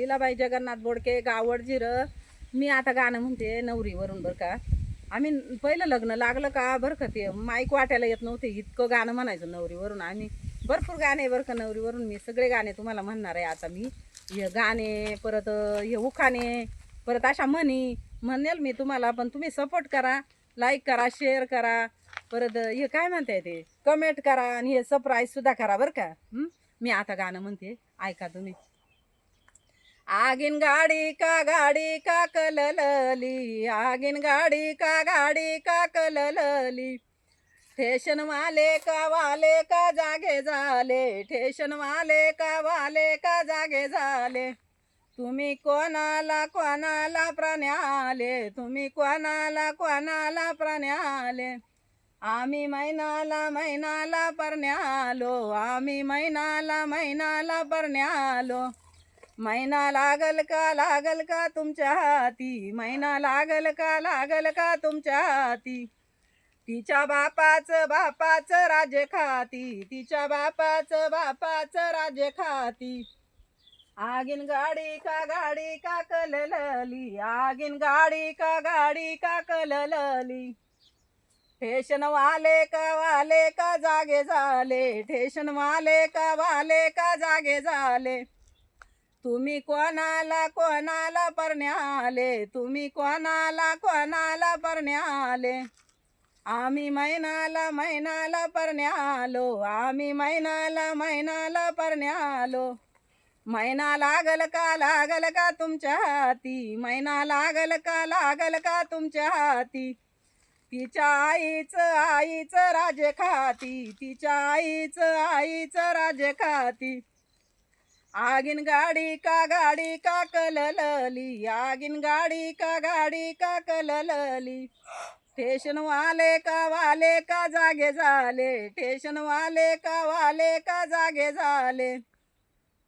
लीलाबाई जगन्नाथ बोडके, गावड जिरं. मी आता गाणं म्हणते नवरीवरून बरं का. आम्ही पहिलं लग्न लागलं का बरं का ते माईक वाटायला येत नव्हते, इतकं गाणं म्हणायचं नवरीवरून. आम्ही भरपूर गाणे बरं का नवरीवरून. मी सगळे गाणे तुम्हाला म्हणणार आहे आता. मी हे गाणे परत हे उखाणे परत अशा म्हणी म्हणेल मी तुम्हाला, पण तुम्ही सपोर्ट करा, लाईक करा, शेअर करा, परत हे काय म्हणताय ते कमेंट करा आणि हे सरप्राईज सुद्धा करा बरं का. मी आता गाणं म्हणते, ऐका तुम्ही. आगीन गाडी का कललली, आगीन गाडी का कललली, ठेशन वाले का जागे झाले, ठेशन वाले का जागे झाले, तुम्ही कोणाला प्राण्याले, तुम्ही कोणाला प्राण्याले, आम्ही मैनाला परण्यालो, आम्ही मैनाला परण्यालो, मैना लागल का तुमच्या हाती, मैना लागल का तुमच्या हाती, तिच्या बापाचं राज्य खाती, तिच्या बापाचं राज्य खाती, आगीन गाडी का कललली, आगीन गाडी का कललली, ठेशन वाले का जागे झाले, ठेशन वाले का जागे झाले, तुम्ही कोणाला परण्याले, तुम्ही कोणाला परण्याले, आम्ही मैनाला परण्यालो, आम्ही मैनाला परण्यालो, मैना लागल का तुमच्या हाती, मैना लागल का तुमच्या हाती, तिच्या आईचं राज्य खाती, तिच्या आईचं राज्य खाती, आगीन गाडी का कललली, आगीन गाडी का कललली, ठेशन वाले का जागे झाले, ठेशन वाले का जागे झाले,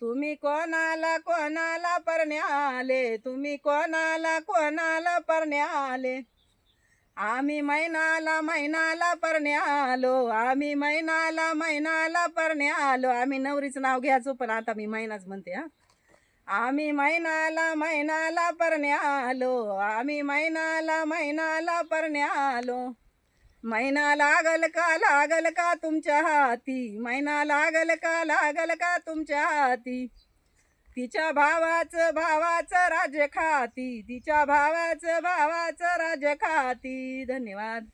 तुम्ही कोणाला परण्याले, तुम्ही कोणाला परण्याले, आम्ही मैनाला परण्यालो, आम्ही मैनाला परण्यालो. आम्ही नवरीचं नाव घ्यायचो पण आता मी मैनाच म्हणते. आम्ही मैनाला परण्यालो, आम्ही मैनाला परण्यालो, मैना लागल का तुमच्या हाती, मैना लागल का तुमच्या हाती, तिच्या भावाचं राज्य खाती, तिच्या भावाचं राज्य खाती. धन्यवाद.